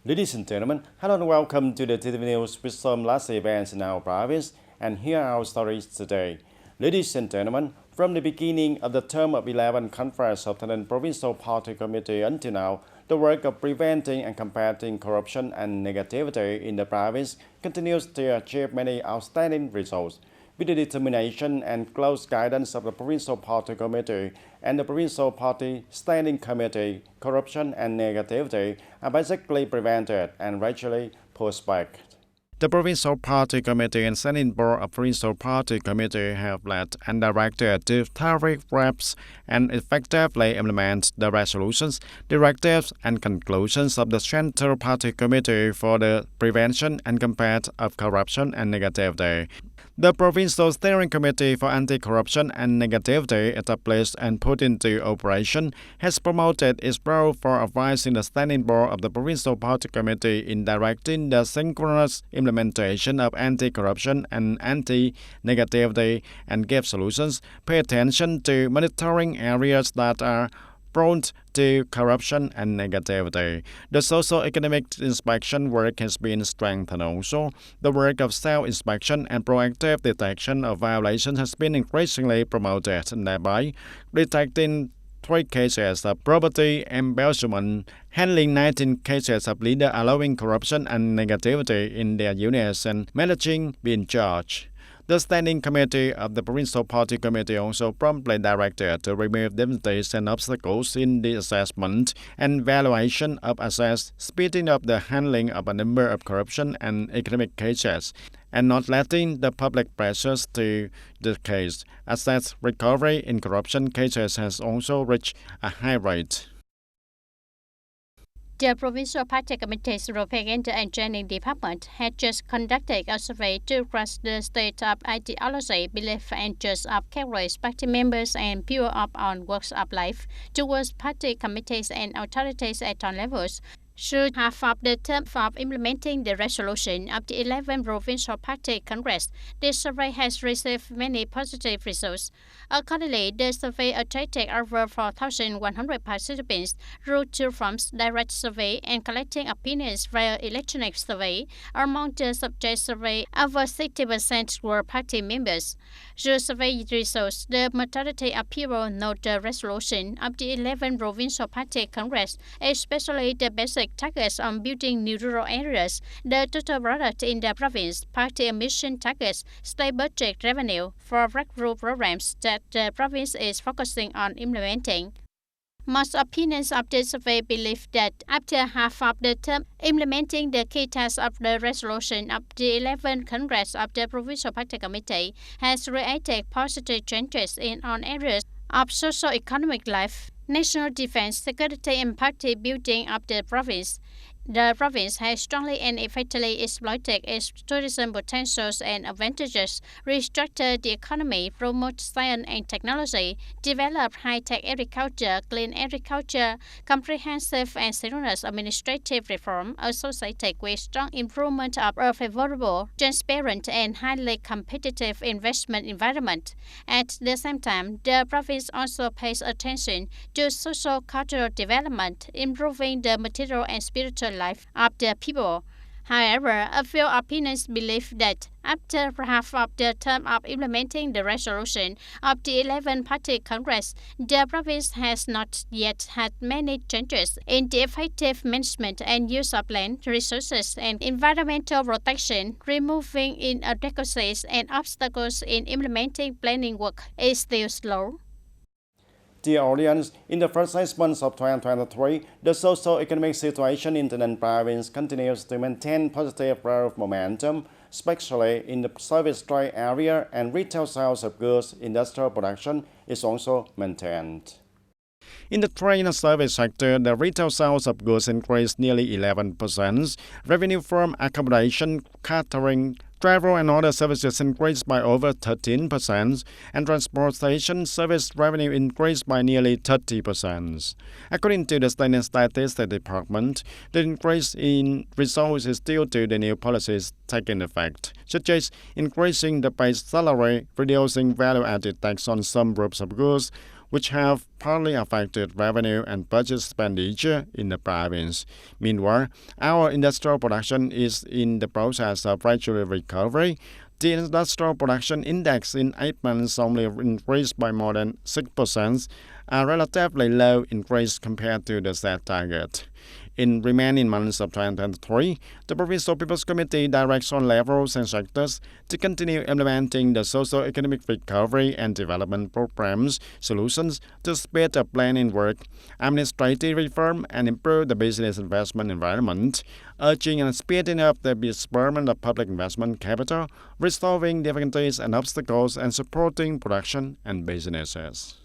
Ladies and gentlemen, hello and welcome to the TTV News with some last events in our province, and here are our stories today. Ladies and gentlemen, from the beginning of the term of 11 Conference of the Provincial Party Committee until now, the work of preventing and combating corruption and negativity in the province continues to achieve many outstanding results. With the determination and close guidance of the Provincial Party Committee and the Provincial Party Standing Committee, corruption and negativity are basically prevented and gradually pushed back. The Provincial Party Committee and Standing Board of Provincial Party Committee have led and directed the tariff reps and effectively implement the resolutions, directives, and conclusions of the Central Party Committee for the Prevention and Combat of Corruption and Negativity. The Provincial Steering Committee for Anti-Corruption and Negativity, established and put into operation, has promoted its role for advising the Standing Board of the Provincial Party Committee in directing the synchronous implementation of anti-corruption and anti-negativity and give solutions, pay attention to monitoring areas that are prone to corruption and negativity. The socio-economic inspection work has been strengthened also. The work of self-inspection and proactive detection of violations has been increasingly promoted, and thereby detecting 3 cases of property embezzlement, handling 19 cases of leaders allowing corruption and negativity in their units, and managing being charged. The Standing Committee of the Provincial Party Committee also promptly directed to remove difficulties and obstacles in the assessment and valuation of assets, speeding up the handling of a number of corruption and economic cases, and not letting the public pressures to the case. Assets recovery in corruption cases has also reached a high rate. The Provincial Party Committee's Propaganda and Training Department had just conducted a survey to grasp the state of ideology, belief, and trust of countless party members and pure up on works of life towards party committees and authorities at all levels. Should half of the term of implementing the resolution of the 11th Provincial Party Congress, this survey has received many positive results. Accordingly, the survey attracted over 4,100 participants through 2 forms, direct survey and collecting opinions via electronic survey. Among the subject survey, over 60% were party members. The survey results, the majority of people note the resolution of the 11th Provincial Party Congress, especially the basic targets on building new rural areas, the total product in the province, party emission targets, state budget revenue for rural programs that the province is focusing on implementing. Most opinions of the survey believe that after half of the term, implementing the key tasks of the resolution of the 11th Congress of the Provincial Party Committee has created positive changes in all areas of socio-economic life, national defense, security, and party building of the province. The province has strongly and effectively exploited its tourism potentials and advantages, restructured the economy, promote science and technology, develop high-tech agriculture, clean agriculture, comprehensive and synchronous administrative reform associated with strong improvement of a favorable, transparent, and highly competitive investment environment. At the same time, the province also pays attention to social-cultural development, improving the material and spiritual life of the people. However, a few opinions believe that after half of the term of implementing the resolution of the 11th Party Congress, the province has not yet had many changes in the effective management and use of land, resources, and environmental protection. Removing inadequacies and obstacles in implementing planning work is still slow. Dear audience, in the first 6 months of 2023, the socio-economic situation in the province continues to maintain positive growth momentum, especially in the service trade area, and retail sales of goods. Industrial production is also maintained. In the trade and service sector, the retail sales of goods increased nearly 11%. Revenue from accommodation, catering, travel and other services increased by over 13%, and transportation service revenue increased by nearly 30%. According to the State Statistics Department, the increase in results is due to the new policies taking effect, such as increasing the base salary, reducing value-added tax on some groups of goods, which have partly affected revenue and budget expenditure in the province. Meanwhile, our industrial production is in the process of gradual recovery. The industrial production index in 8 months only increased by more than 6%, a relatively low increase compared to the set target. In remaining months of 2023, the Provincial People's Committee directs all levels and sectors to continue implementing the socio-economic recovery and development programs solutions to speed up planning work, administrative reform, and improve the business investment environment, urging and speeding up the disbursement of public investment capital, resolving difficulties and obstacles, and supporting production and businesses.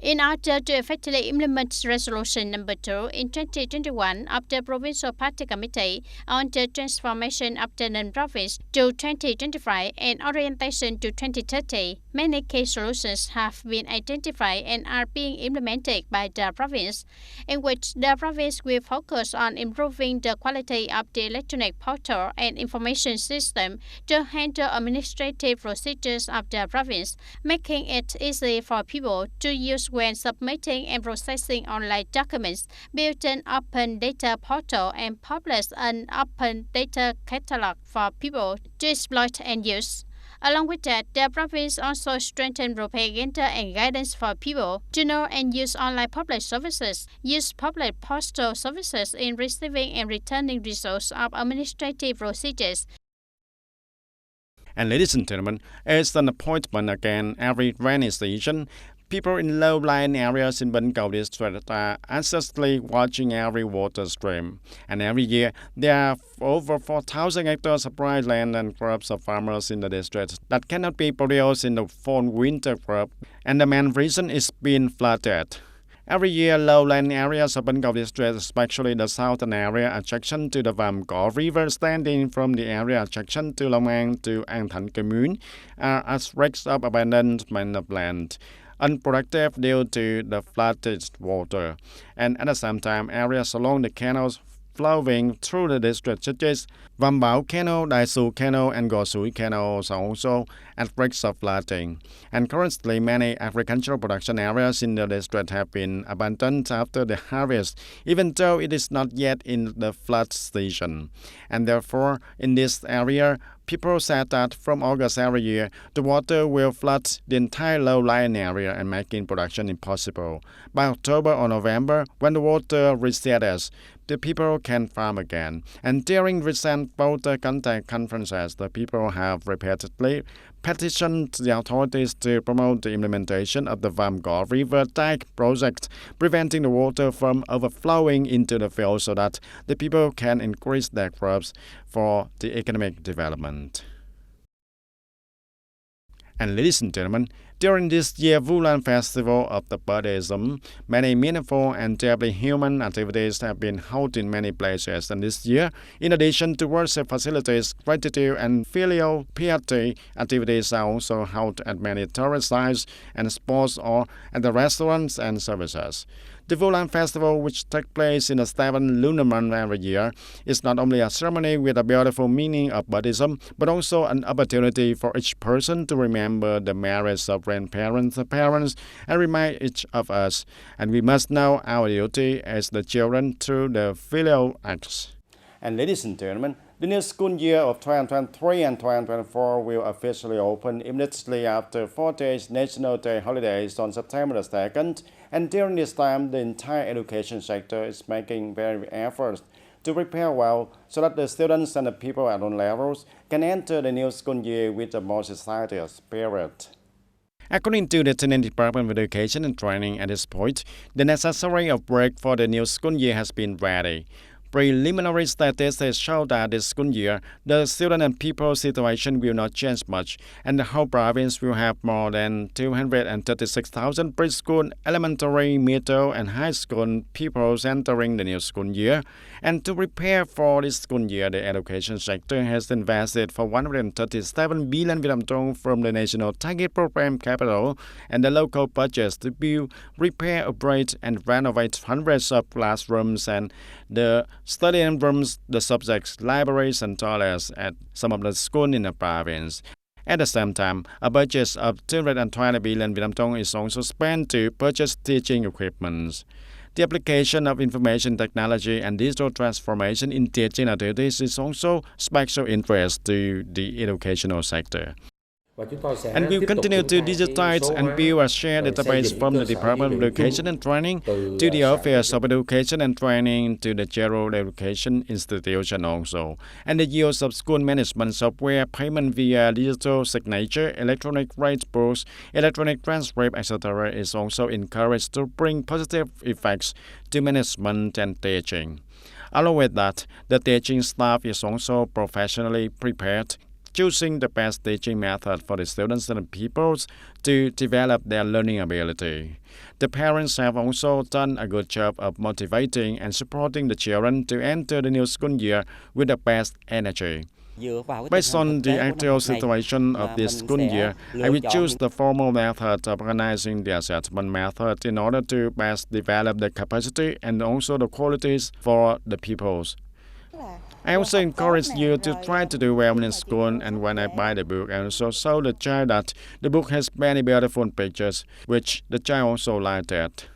In order to effectively implement Resolution Number 2 in 2021 of the Provincial Party Committee on the Transformation of the Non-Province to 2025 and Orientation to 2030, many key solutions have been identified and are being implemented by the province, in which the province will focus on improving the quality of the electronic portal and information system to handle administrative procedures of the province, making it easy for people to use when submitting and processing online documents, build an open data portal, and publish an open data catalog for people to exploit and use. Along with that, the province also strengthened propaganda and guidance for people to know and use online public services, use public postal services in receiving and returning results of administrative procedures. And ladies and gentlemen, as an appointment again every rainy season, people in low-lying areas in Bangkok district are anxiously watching every water stream. And every year, there are over 4,000 hectares of dry land and crops of farmers in the district that cannot be produced in the fall-winter crop, and the main reason is being flooded. Every year, lowland areas of Bangkok district, especially the southern area adjacent to the Vam Go River, standing from the area adjacent to Long An to An Thanh commune, are at risk of abandonment of land, unproductive due to the flooded water, and at the same time, areas along the canals flowing through the district such as Vam Bao Canal, Dai Su Canal, and Go Sui Canals are also at risk of flooding. And currently, many agricultural production areas in the district have been abandoned after the harvest, even though it is not yet in the flood season. And therefore, in this area, people said that from August every year, the water will flood the entire low-lying area and making production impossible. By October or November, when the water recedes, the people can farm again. And during recent voter contact conferences, the people have repeatedly petitioned the authorities to promote the implementation of the Vam Go River Dike project, preventing the water from overflowing into the field so that the people can increase their crops for the economic development. And ladies and gentlemen, during this year's Vulan Festival of the Buddhism, many meaningful and deeply human activities have been held in many places. And this year, in addition to worship facilities, gratitude and filial piety activities are also held at many tourist sites and sports or at the restaurants and services. The Vulan Festival, which takes place in the 7th lunar month every year, is not only a ceremony with a beautiful meaning of Buddhism, but also an opportunity for each person to remember the merits of grandparents and parents and remind each of us. And we must know our duty as the children through the filial acts. And ladies and gentlemen, the new school year of 2023 and 2024 will officially open immediately after 4 days National Day holidays on September 2nd. And during this time, the entire education sector is making various efforts to prepare well so that the students and the people at all levels can enter the new school year with a more societal spirit. According to the TayNinhTV Department of Education and Training, at this point, the necessary work for the new school year has been ready. Preliminary statistics show that this school year, the student and people situation will not change much, and the whole province will have more than 236,000 preschool, elementary, middle, and high school pupils entering the new school year. And to prepare for this school year, the education sector has invested for 137 billion Vietnam dong from the National Target Program Capital and the local budgets to build, repair, upgrade, and renovate hundreds of classrooms and the studying rooms, the subjects, libraries, and toilets at some of the schools in the province. At the same time, a budget of 220 billion Vietnam dong is also spent to purchase teaching equipment. The application of information technology and digital transformation in teaching activities is also special interest to the educational sector. And we'll continue to digitize and build a shared database from the Department of Education and Training to the Office of Education and Training to the General Education Institution also. And the use of school management software, payment via digital signature, electronic rate books, electronic transcript, etc. is also encouraged to bring positive effects to management and teaching. Along with that, the teaching staff is also professionally prepared, choosing the best teaching method for the students and pupils to develop their learning ability. The parents have also done a good job of motivating and supporting the children to enter the new school year with the best energy. Based on the actual situation of this school year, I will choose the formal method of organizing the assessment method in order to best develop the capacity and also the qualities for the pupils. I also encourage you to try to do well in school, and when I buy the book, I also show the child that the book has many beautiful pictures, which the child also liked it.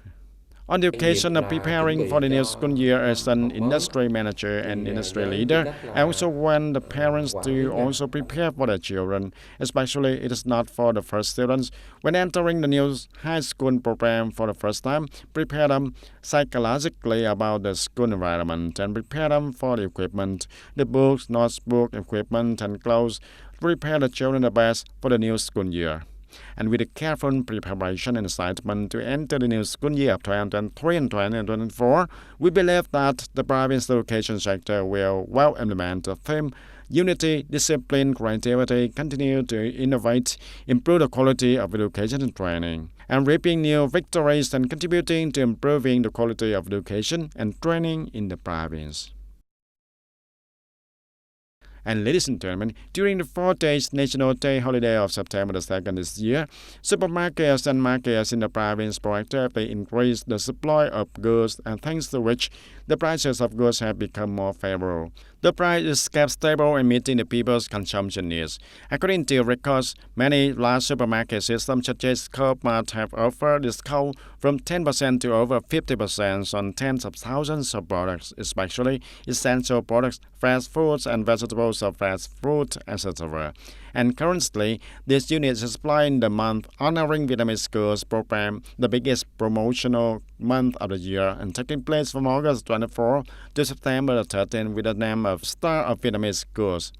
On the occasion of preparing for the new school year as an industry manager and industry leader, I also want the parents to also prepare for their children, especially it is not for the first students. When entering the new high school program for the first time, prepare them psychologically about the school environment and prepare them for the equipment, the books, notebook, equipment, and clothes. Prepare the children the best for the new school year. And with a careful preparation and excitement to enter the new school year of 2023 and 2024, we believe that the province education sector will well implement the theme Unity, Discipline, Creativity, continue to innovate, improve the quality of education and training, and reaping new victories and contributing to improving the quality of education and training in the province. And ladies and gentlemen, during the 4 days National Day holiday of September the 2nd this year, supermarkets and markets in the province proactively increased the supply of goods, and thanks to which the prices of goods have become more favorable. The price is kept stable and meeting the people's consumption needs. According to records, many large supermarket systems such as Co-op have offered discount from 10% to over 50% on tens of thousands of products, especially essential products, fresh foods and vegetables of fresh fruit, etc. And currently, this unit is supplying the month honoring Vietnamese schools program, the biggest promotional month of the year, and taking place from August 24 to September 13 with the name of Star of Vietnamese Schools.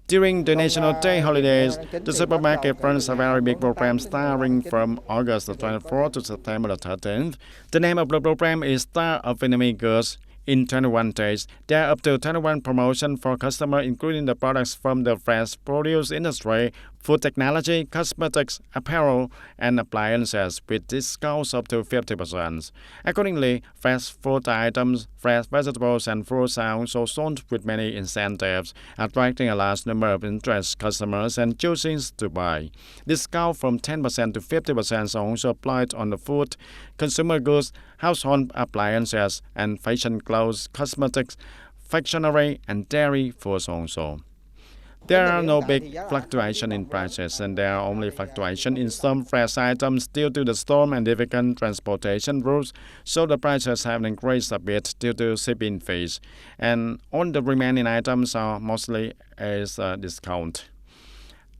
During the National Day holidays, the supermarket runs a very big program starting from August 24 to September 13th. The name of the program is Star of Vietnamese Girls. In 21 days, there are up to 21 promotions for customers, including the products from the fresh produce industry, food technology, cosmetics, apparel, and appliances with discounts up to 50%. Accordingly, fresh food items, fresh vegetables, and fruits are also sold with many incentives, attracting a large number of interested customers and choosing to buy. Discount from 10% to 50% are also applied on the food, consumer goods, household appliances, and fashion clothes, cosmetics, confectionery, and dairy foods also. There are no big fluctuations in prices, and there are only fluctuations in some fresh items due to the storm and difficult transportation routes, so the prices have increased a bit due to shipping fees. And all the remaining items are mostly as a discount.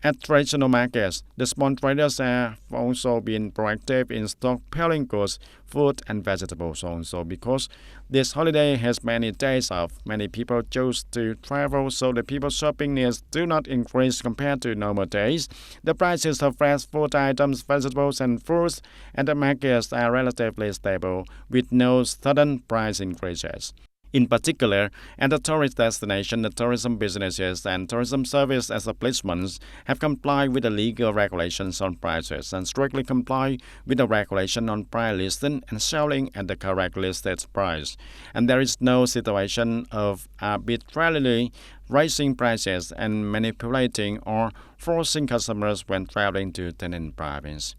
At traditional markets, the small traders have also been proactive in stockpiling goods, food, and vegetables also because this holiday has many days off. Many people choose to travel, so the people's shopping needs do not increase compared to normal days. The prices of fresh food items, vegetables, and fruits at the markets are relatively stable, with no sudden price increases. In particular, at the tourist destination, the tourism businesses and tourism service establishments have complied with the legal regulations on prices and strictly comply with the regulation on price listing and selling at the correct listed price. And there is no situation of arbitrarily raising prices and manipulating or forcing customers when traveling to TayNinhTV province.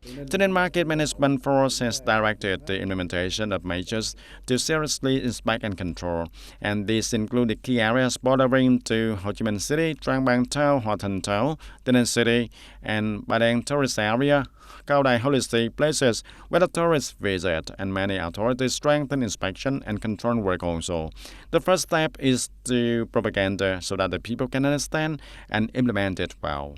TayNin Market Management Force has directed the implementation of measures to seriously inspect and control, and these include the key areas bordering to Ho Chi Minh City, Trang Bang Town, Hoa Thanh Town, TayNin City, and Padang Tourist Area, Cao Dai holistic places where the tourists visit, and many authorities strengthen inspection and control work also. The first step is to propaganda so that the people can understand and implement it well.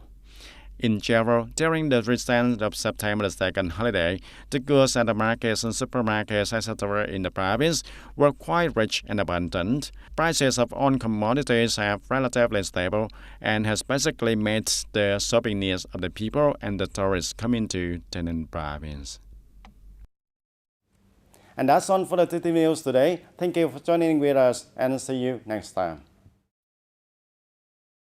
In general, during the recent of September 2nd holiday, the goods at the markets and supermarkets, etc. in the province were quite rich and abundant. Prices of all commodities have relatively stable and has basically met the shopping needs of the people and the tourists coming to TayNin province. And that's all for the TTV News today. Thank you for joining with us and see you next time.